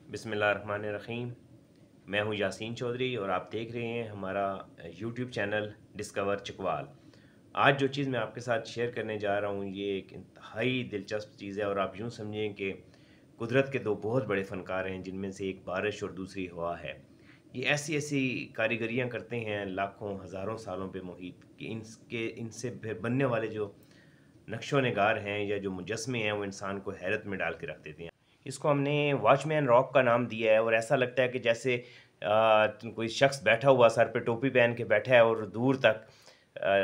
बिस्मिल्लाहिर्रहमानिर्रहीम। मैं हूं यासीन चौधरी और आप देख रहे हैं हमारा यूट्यूब चैनल डिस्कवर चकवाल। आज जो चीज़ मैं आपके साथ शेयर करने जा रहा हूं ये एक इंतहाई दिलचस्प चीज़ है और आप यूं समझें कि कुदरत के दो बहुत बड़े फ़नकार हैं जिनमें से एक बारिश और दूसरी हवा है। ये ऐसी ऐसी कारीगरियां करते हैं लाखों हज़ारों सालों पे मुहित कि इनसे बनने वाले जो नक्शो निगार हैं या जो मुजस्मे हैं वो इंसान को हैरत में डाल के रख देते हैं। इसको हमने वॉचमैन रॉक का नाम दिया है और ऐसा लगता है कि जैसे कोई शख्स बैठा हुआ सर पे टोपी पहन के बैठा है और दूर तक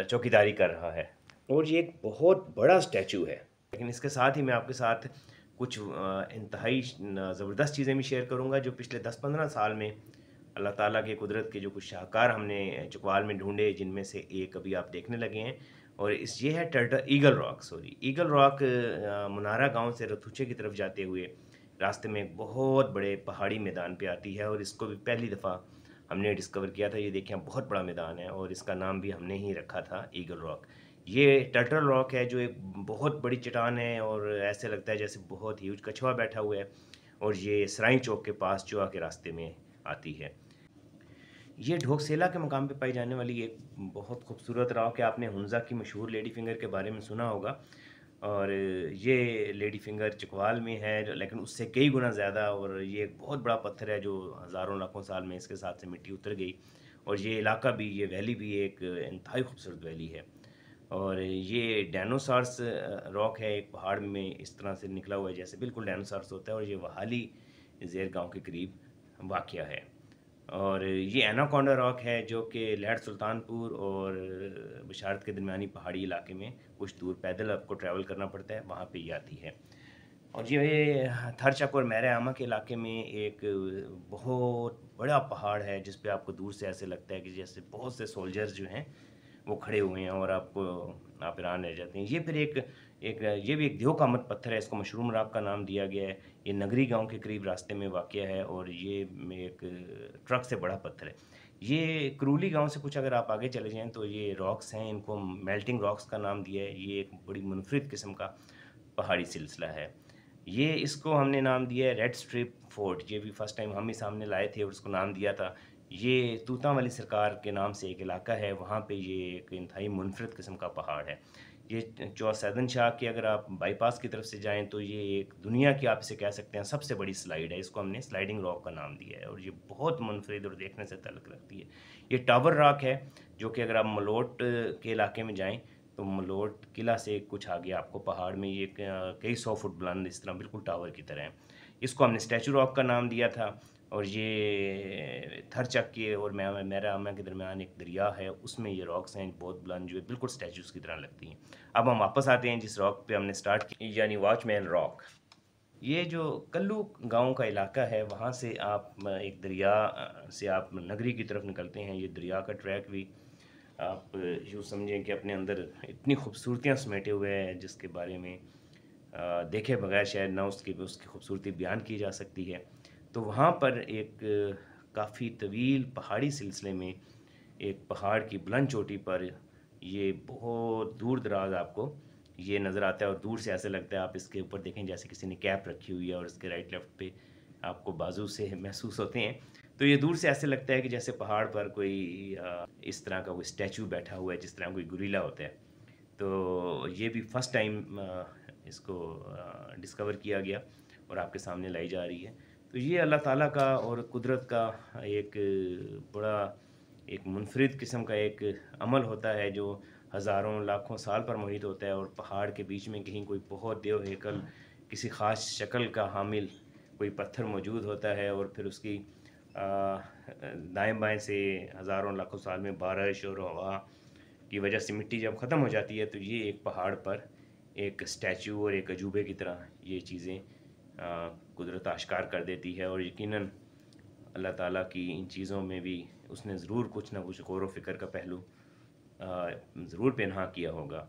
चौकीदारी कर रहा है। और ये एक बहुत बड़ा स्टैचू है। लेकिन इसके साथ ही मैं आपके साथ कुछ इंतहाई ज़बरदस्त चीज़ें भी शेयर करूँगा जो पिछले 10-15 साल में अल्लाह ताला के कुदरत के जो कुछ शाहकार हमने चकवाल में ढूंढे जिनमें से एक अभी आप देखने लगे हैं। और ये है टर्टल ईगल रॉक मुनारा गांव से रथुचे की तरफ जाते हुए रास्ते में एक बहुत बड़े पहाड़ी मैदान पे आती है और इसको भी पहली दफ़ा हमने डिस्कवर किया था। ये देखें बहुत बड़ा मैदान है और इसका नाम भी हमने ही रखा था ईगल रॉक। ये टर्टल रॉक है जो एक बहुत बड़ी चट्टान है और ऐसे लगता है जैसे बहुत ह्यूज कछुआ बैठा हुआ है और ये सराई चौक के पास चुआ के रास्ते में आती है। ये ढोकसेला के मकाम पे पाई जाने वाली एक बहुत खूबसूरत रॉक है। आपने हुंज़ा की मशहूर लेडी फिंगर के बारे में सुना होगा और ये लेडी फिंगर चकवाल में है लेकिन उससे कई गुना ज़्यादा। और ये एक बहुत बड़ा पत्थर है जो हज़ारों लाखों साल में इसके साथ से मिट्टी उतर गई। और ये इलाका भी ये वैली भी एक इंतहाई खूबसूरत वैली है। और ये डायनासोरस रॉक है, एक पहाड़ में इस तरह से निकला हुआ है जैसे बिल्कुल डायनासोरस होता है और ये वहाली ज़ेर गाँव के करीब वाक़या है। और ये एनाकोंडा रॉक है जो कि लहर सुल्तानपुर और बशारत के दरमियानी पहाड़ी इलाके में कुछ दूर पैदल आपको ट्रैवल करना पड़ता है, वहाँ पे ये आती है। और ये थरचक और मैरा आमा के इलाके में एक बहुत बड़ा पहाड़ है जिस पे आपको दूर से ऐसे लगता है कि जैसे बहुत से सोल्जर्स जो हैं वो खड़े हुए हैं और आप हैरान रह जाते हैं। ये फिर एक एक ये भी एक देव का मत पत्थर है, इसको मशरूम रॉक का नाम दिया गया है। ये नगरी गांव के करीब रास्ते में वाक़या है और ये एक ट्रक से बड़ा पत्थर है। ये करूली गांव से कुछ अगर आप आगे चले जाएँ तो ये रॉक्स हैं, इनको मेल्टिंग रॉक्स का नाम दिया है। ये एक बड़ी मुनफरिद किस्म का पहाड़ी सिलसिला है। ये इसको हमने नाम दिया है रेड स्ट्रिप फोर्ट। ये भी फर्स्ट टाइम हम ही सामने लाए थे और उसको नाम दिया था। ये तूता वाली सरकार के नाम से एक इलाका है, वहाँ पे ये एक इंतहाई मुनफरद किस्म का पहाड़ है। ये सैदन शाह के अगर आप बाईपास की तरफ से जाएँ तो ये एक दुनिया की आप इसे कह सकते हैं सबसे बड़ी स्लाइड है। इसको हमने स्लाइडिंग रॉक का नाम दिया है और ये बहुत मुनफरिद और देखने से तल्लुक़ रखती है। ये टावर रॉक है जो कि अगर आप मलोट के इलाके में जाएँ तो मलोट किला से कुछ आगे आपको पहाड़ में ये कई 100 फुट बुलंद इस तरह बिल्कुल टावर की तरह है। इसको हमने स्टैचू रॉक का नाम दिया था। और ये थरचक के और मेरा आमा के दरमियान एक दरिया है, उसमें ये रॉक्स हैं बहुत बुलंद जो है बिल्कुल स्टैचूज़ की तरह लगती हैं। अब हम वापस आते हैं जिस रॉक पे हमने स्टार्ट की यानी वॉचमैन रॉक। ये जो कल्लू गांव का इलाका है वहाँ से आप एक दरिया से आप नगरी की तरफ निकलते हैं। ये दरिया का ट्रैक भी आप यूँ समझें कि अपने अंदर इतनी खूबसूरतियाँ समेटे हुए हैं जिसके बारे में देखे बगैर शायद ना उसकी उसकी खूबसूरती बयान की जा सकती है। तो वहाँ पर एक काफ़ी तवील पहाड़ी सिलसिले में एक पहाड़ की बुलंद चोटी पर ये बहुत दूर दराज आपको ये नज़र आता है और दूर से ऐसे लगता है आप इसके ऊपर देखें जैसे किसी ने कैप रखी हुई है और इसके राइट लेफ्ट पे आपको बाजू से महसूस होते हैं। तो ये दूर से ऐसे लगता है कि जैसे पहाड़ पर कोई इस तरह का कोई स्टैचू बैठा हुआ है जिस तरह कोई गुरीला होता है। तो ये भी फर्स्ट टाइम इसको डिस्कवर किया गया और आपके सामने लाई जा रही है। तो ये अल्लाह ताला का और कुदरत का एक बड़ा एक मुनफरिद किस्म का एक अमल होता है जो हज़ारों लाखों साल पर मुहित होता है और पहाड़ के बीच में कहीं कोई बहुत देव हैकल किसी ख़ास शक्ल का हामिल कोई पत्थर मौजूद होता है और फिर उसकी दाएं बाएं से हज़ारों लाखों साल में बारिश और हवा की वजह से मिट्टी जब ख़त्म हो जाती है तो ये एक पहाड़ पर एक स्टैचू और एक अजूबे की तरह ये चीज़ें कुदरत आश्कार कर देती है। और यकीनन अल्लाह ताला की इन चीज़ों में भी उसने ज़रूर कुछ ना कुछ गौर व फ़िक्र का पहलू ज़रूर पनहा किया होगा।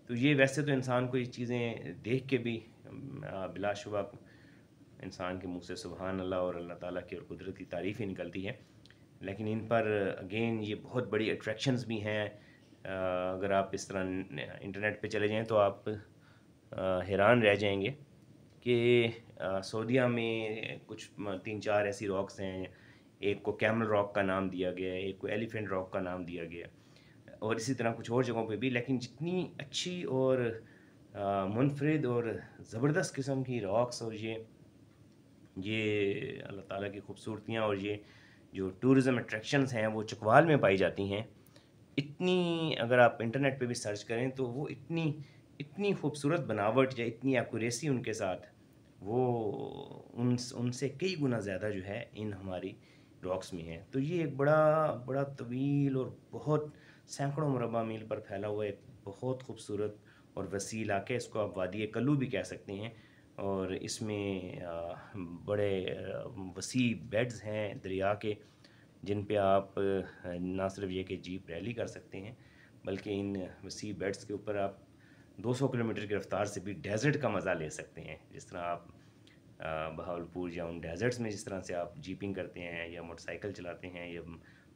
तो ये वैसे तो इंसान को ये चीज़ें देख के भी बिलाशुबा इंसान के मुंह से सुबहान अल्लाह और अल्लाह ताला की और कुदरत की तारीफ़ ही निकलती है। लेकिन इन पर अगेन ये बहुत बड़ी अट्रैक्शंस भी हैं। अगर आप इस तरह इंटरनेट पे चले जाएँ तो आप हैरान रह जाएंगे کہ سعودیہ میں کچھ 3-4 ایسی راکس ہیں، ایک کو کیمل راک کا نام دیا گیا ہے، ایک کو ایلیفینٹ راک کا نام دیا گیا ہے، اور اسی طرح کچھ اور جگہوں پہ بھی. لیکن جتنی اچھی اور منفرد اور زبردست قسم کی راکس اور یہ اللہ تعالیٰ کی خوبصورتیاں اور یہ جو ٹورزم اٹریکشنز ہیں وہ چکوال میں پائی جاتی ہیں، اتنی اگر آپ انٹرنیٹ پہ بھی سرچ کریں تو وہ اتنی خوبصورت بناوٹ یا اتنی ایکوریسی ان کے ساتھ، وہ ان سے کئی گنا زیادہ جو ہے ان ہماری راکس میں ہے. تو یہ ایک بڑا طویل اور بہت سینکڑوں مربع میل پر پھیلا ہوا ایک بہت خوبصورت اور وسیع علاقہ ہے. اس کو آپ وادی کلو بھی کہہ سکتے ہیں، اور اس میں بڑے وسیع بیڈز ہیں دریا کے، جن پہ آپ نہ صرف یہ کہ جیپ ریلی کر سکتے ہیں، بلکہ ان وسیع بیڈز کے اوپر آپ 200 کلومیٹر کی رفتار سے بھی ڈیزرٹ کا مزہ لے سکتے ہیں. جس طرح آپ بہاولپور یا ان ڈیزرٹس میں جس طرح سے آپ جیپنگ کرتے ہیں یا موٹر سائیکل چلاتے ہیں یا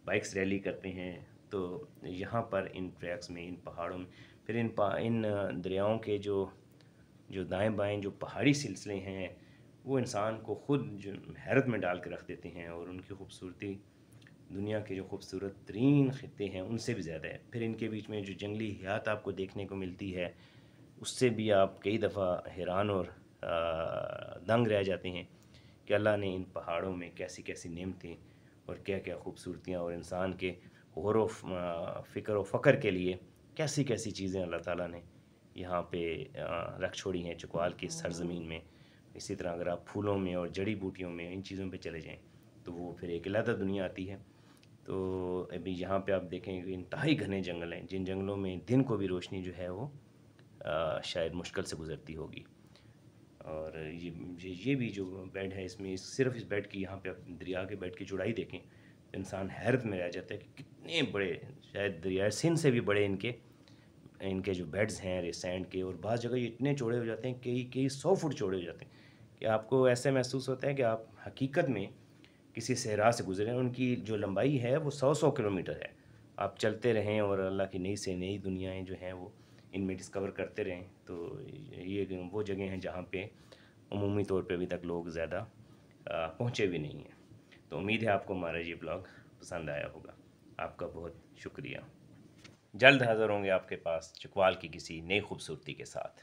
بائکس ریلی کرتے ہیں، تو یہاں پر ان ٹریکس میں، ان پہاڑوں میں، پھر ان دریاؤں کے جو دائیں بائیں جو پہاڑی سلسلے ہیں، وہ انسان کو خود جو حیرت میں ڈال کے رکھ دیتے ہیں، اور ان کی خوبصورتی دنیا کے جو خوبصورت ترین خطے ہیں ان سے بھی زیادہ ہے. پھر ان کے بیچ میں جو جنگلی حیات آپ کو دیکھنے کو ملتی ہے، اس سے بھی آپ کئی دفعہ حیران اور دنگ رہ جاتے ہیں کہ اللہ نے ان پہاڑوں میں کیسی کیسی نعمتیں اور کیا کیا خوبصورتیاں، اور انسان کے غور و فکر و فقر کے لیے کیسی کیسی چیزیں اللہ تعالیٰ نے یہاں پہ رکھ چھوڑی ہیں چکوال کی سرزمین میں. اسی طرح اگر آپ پھولوں میں اور جڑی بوٹیوں میں ان چیزوں پہ چلے جائیں تو وہ پھر ایک علیحدہ دنیا آتی ہے. تو ابھی یہاں پہ آپ دیکھیں کہ انتہائی گھنے جنگل ہیں، جن جنگلوں میں دن کو بھی روشنی جو ہے وہ شاید مشکل سے گزرتی ہوگی. اور یہ بھی جو بیڈ ہے، اس میں صرف اس بیڈ کی، یہاں پہ آپ دریا کے بیڈ کی چوڑائی دیکھیں، انسان حیرت میں رہ جاتا ہے کہ کتنے بڑے، شاید دریائے سندھ سے بھی بڑے ان کے جو بیڈز ہیں سینڈ کے. اور بعض جگہ یہ اتنے چوڑے ہو جاتے ہیں، کئی 100 فٹ چوڑے ہو جاتے ہیں کہ آپ کو ایسے محسوس ہوتا ہے کہ آپ حقیقت میں کسی صحرا سے گزرے. ان کی جو لمبائی ہے وہ 100 کلومیٹر ہے. آپ چلتے رہیں اور اللہ کی نئی سے نئی دنیایں جو ہیں وہ ان میں ڈسکور کرتے رہیں. تو یہ وہ جگہیں ہیں جہاں پہ عمومی طور پہ ابھی تک لوگ زیادہ پہنچے بھی نہیں ہیں. تو امید ہے آپ کو ہمارا یہ بلاگ پسند آیا ہوگا. آپ کا بہت شکریہ. جلد حاضر ہوں گے آپ کے پاس چکوال کی کسی نئی خوبصورتی کے ساتھ.